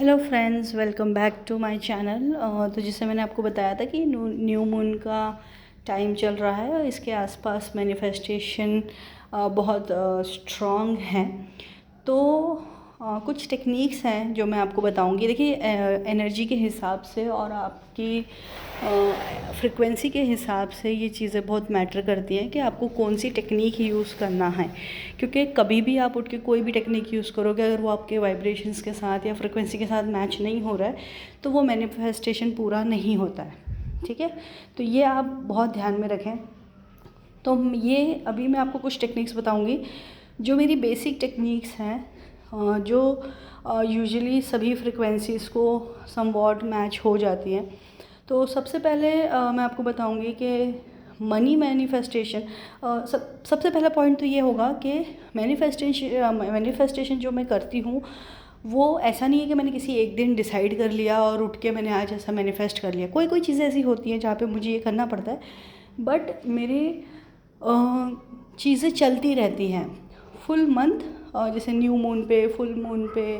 Hello friends, welcome back to my channel. तो जैसे मैंने आपको बताया था कि न्यू मून का टाइम चल रहा है और इसके आसपास मैनिफेस्टेशन बहुत स्ट्रॉन्ग हैं। तो कुछ टेक्निक्स हैं जो मैं आपको बताऊंगी। देखिए, एनर्जी के हिसाब से और आपकी फ्रिक्वेंसी के हिसाब से ये चीज़ें बहुत मैटर करती हैं कि आपको कौन सी टेक्निक यूज़ करना है। क्योंकि कभी भी आप उठ के कोई भी टेक्निक यूज़ करोगे, अगर वो आपके वाइब्रेशंस के साथ या फ्रिक्वेंसी के साथ मैच नहीं हो रहा है तो वो मैनिफेस्टेशन पूरा नहीं होता है। ठीक है, तो ये आप बहुत ध्यान में रखें। तो ये अभी मैं आपको कुछ टेक्निक्स बताऊंगी जो मेरी बेसिक टेक्निक्स हैं, जो यूजुअली सभी फ्रिक्वेंसीज़ को समवॉट मैच हो जाती हैं। तो सबसे पहले मैं आपको बताऊंगी कि मनी मैनिफेस्टेशन, सबसे पहला पॉइंट तो ये होगा कि मैनिफेस्टेशन जो मैं करती हूँ वो ऐसा नहीं है कि मैंने किसी एक दिन डिसाइड कर लिया और उठ के मैंने आज ऐसा मैनिफेस्ट कर लिया। कोई कोई चीज़ें ऐसी होती हैं जहाँ पे मुझे ये करना पड़ता है, बट मेरे चीज़ें चलती रहती हैं फुल मंथ। जैसे न्यू मून पे, फुल मून पे,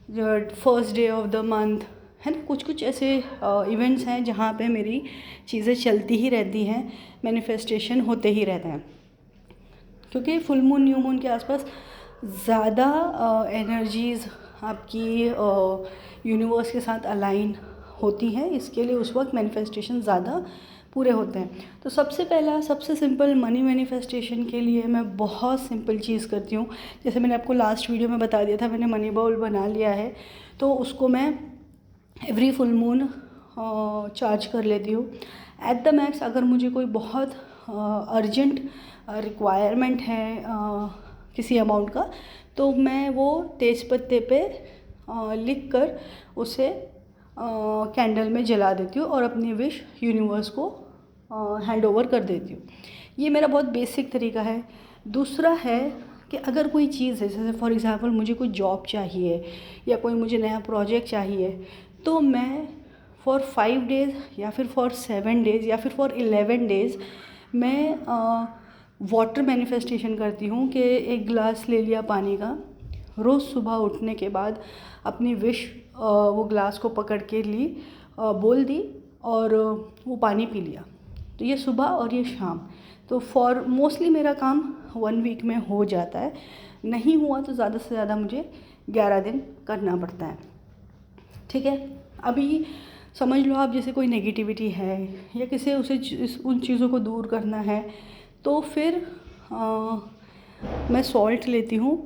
जो first day of the month है ना, कुछ कुछ ऐसे इवेंट्स हैं जहाँ पे मेरी चीज़ें चलती ही रहती हैं, मैनिफेस्टेशन होते ही रहते हैं। क्योंकि फुल मून, न्यू मून के आसपास ज़्यादा एनर्जीज़ आपकी यूनिवर्स के साथ अलाइन होती हैं, इसके लिए उस वक्त मैनिफेस्टेशन ज़्यादा पूरे होते हैं। तो सबसे पहला, सबसे सिंपल मनी मैनिफेस्टेशन के लिए मैं बहुत सिंपल चीज़ करती हूँ। जैसे मैंने आपको लास्ट वीडियो में बता दिया था, मैंने मनी बाउल बना लिया है, तो उसको मैं एवरी फुल मून चार्ज कर लेती हूँ। एट द मैक्स अगर मुझे कोई बहुत अर्जेंट रिक्वायरमेंट है किसी अमाउंट का, तो मैं वो तेज पत्ते पे लिख कर उसे कैंडल में जला देती हूँ और अपनी विश यूनिवर्स को हैंड ओवर कर देती हूँ। ये मेरा बहुत बेसिक तरीका है। दूसरा है कि अगर कोई चीज़ है, जैसे फॉर एग्ज़ाम्पल मुझे कोई जॉब चाहिए या कोई मुझे नया प्रोजेक्ट चाहिए, तो मैं फॉर 5 डेज़ या फिर फॉर 7 डेज़ या फिर फॉर 11 डेज़ मैं वाटर मैनिफेस्टेशन करती हूँ कि एक गिलास ले लिया पानी का, रोज़ सुबह उठने के बाद अपनी विश वो ग्लास को पकड़ के ली, बोल दी और वो पानी पी लिया। तो ये सुबह और ये शाम। तो फॉर मोस्टली मेरा काम 1 वीक में हो जाता है। नहीं हुआ तो ज़्यादा से ज़्यादा मुझे 11 दिन करना पड़ता है। ठीक है, अभी समझ लो आप, जैसे कोई नेगेटिविटी है या किसी उसे उन चीज़ों को दूर करना है, तो फिर मैं सॉल्ट लेती हूँ।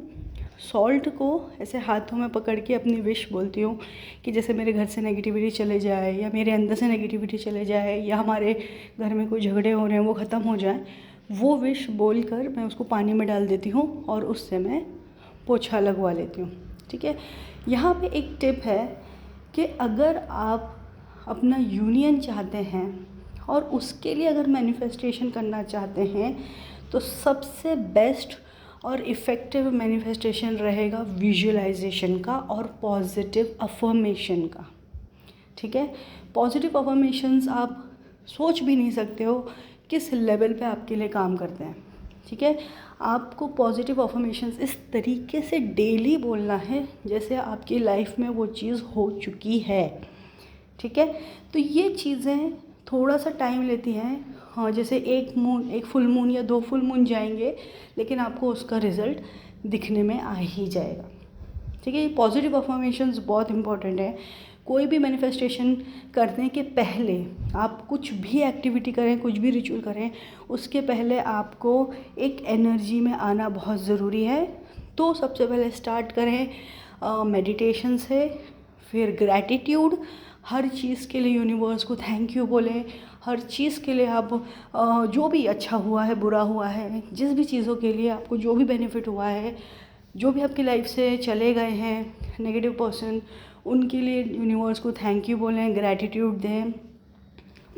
सॉल्ट को ऐसे हाथों में पकड़ के अपनी विश बोलती हूँ कि जैसे मेरे घर से नेगेटिविटी चले जाए या मेरे अंदर से नेगेटिविटी चले जाए या हमारे घर में कोई झगड़े हो रहे हैं वो ख़त्म हो जाए। वो विश बोल कर मैं उसको पानी में डाल देती हूँ और उससे मैं पोछा लगवा लेती हूँ। ठीक है, यहाँ पे एक टिप है कि अगर आप अपना यूनियन चाहते हैं और उसके लिए अगर मैनिफेस्टेशन करना चाहते हैं, तो सबसे बेस्ट और इफ़ेक्टिव मैनिफेस्टेशन रहेगा विजुअलाइजेशन का और पॉजिटिव अफर्मेशन का। ठीक है, पॉजिटिव अफर्मेशंस आप सोच भी नहीं सकते हो किस लेवल पे आपके लिए काम करते हैं। ठीक है, आपको पॉजिटिव अफर्मेशंस इस तरीके से डेली बोलना है जैसे आपकी लाइफ में वो चीज़ हो चुकी है। ठीक है, तो ये चीज़ें थोड़ा सा टाइम लेती हैं। हाँ, जैसे एक फुल मून या 2 फुल मून जाएंगे, लेकिन आपको उसका रिज़ल्ट दिखने में आ ही जाएगा। ठीक है, ये पॉजिटिव अफर्मेशंस बहुत इंपॉर्टेंट है। कोई भी मैनिफेस्टेशन करने के पहले आप कुछ भी एक्टिविटी करें, कुछ भी रिचुअल करें, उसके पहले आपको एक एनर्जी में आना बहुत ज़रूरी है। तो सबसे पहले स्टार्ट करें मेडिटेशन से, फिर ग्रैटिट्यूड, हर चीज़ के लिए यूनिवर्स को थैंक यू बोलें। हर चीज़ के लिए आप जो भी अच्छा हुआ है, बुरा हुआ है, जिस भी चीज़ों के लिए आपको जो भी बेनिफिट हुआ है, जो भी आपकी लाइफ से चले गए हैं नेगेटिव पर्सन, उनके लिए यूनिवर्स को थैंक यू बोलें, ग्रैटिट्यूड दें,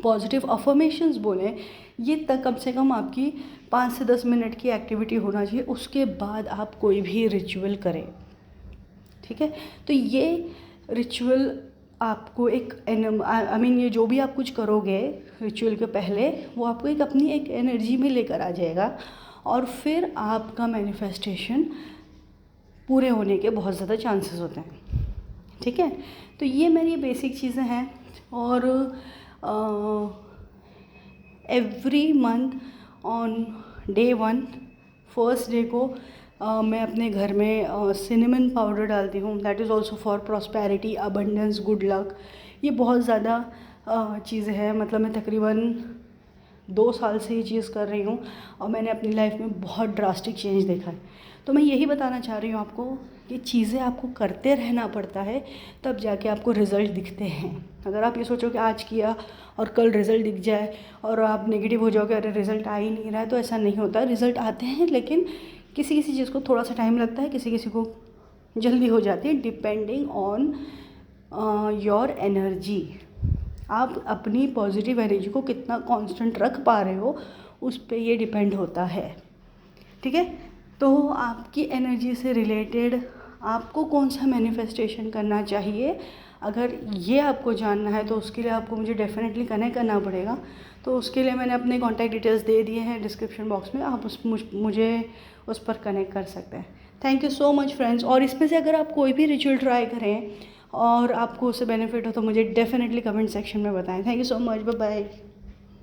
पॉजिटिव अफर्मेशंस बोलें। ये तक कम से कम आपकी 5 से 10 मिनट की एक्टिविटी होना चाहिए। उसके बाद आप कोई भी रिचुअल करें। ठीक है, तो ये रिचुअल आपको एक ये जो भी आप कुछ करोगे रिचुअल के पहले, वो आपको एक अपनी एक एनर्जी में लेकर आ जाएगा और फिर आपका मैनिफेस्टेशन पूरे होने के बहुत ज़्यादा चांसेस होते हैं। ठीक है। तो ये मेरी बेसिक चीज़ें हैं। और every month on day 1 first day को मैं अपने घर में सिनेमन पाउडर डालती हूँ। That is also for prosperity, abundance, good luck. ये बहुत ज़्यादा चीज़ें हैं, मतलब मैं तकरीबन 2 साल से ये चीज़ कर रही हूँ और मैंने अपनी लाइफ में बहुत ड्रास्टिक चेंज देखा है। तो मैं यही बताना चाह रही हूँ आपको कि चीज़ें आपको करते रहना पड़ता है, तब जाके आपको रिज़ल्ट दिखते हैं। अगर आप ये सोचो कि आज किया और कल रिज़ल्ट दिख जाए और आप नेगेटिव हो जाओगे, अरे रिज़ल्ट आ ही नहीं रहा है, तो ऐसा नहीं होता। रिज़ल्ट आते हैं, लेकिन किसी किसी चीज़ को थोड़ा सा टाइम लगता है, किसी किसी को जल्दी हो जाती है, डिपेंडिंग ऑन योर एनर्जी। आप अपनी पॉजिटिव एनर्जी को कितना कांस्टेंट रख पा रहे हो, उस पे ये डिपेंड होता है, ठीक है। तो आपकी एनर्जी से रिलेटेड आपको कौन सा मैनिफेस्टेशन करना चाहिए, अगर ये आपको जानना है तो उसके लिए आपको मुझे डेफिनेटली कनेक्ट करना पड़ेगा। तो उसके लिए मैंने अपने कॉन्टैक्ट डिटेल्स दे दिए हैं डिस्क्रिप्शन बॉक्स में, आप मुझे उस पर कनेक्ट कर सकते हैं। Thank you so much friends. और इसमें से अगर आप कोई भी रिचुअल ट्राई करें और आपको उससे बेनिफिट हो तो मुझे डेफिनेटली कमेंट सेक्शन में बताएं। Thank you so much, bye bye.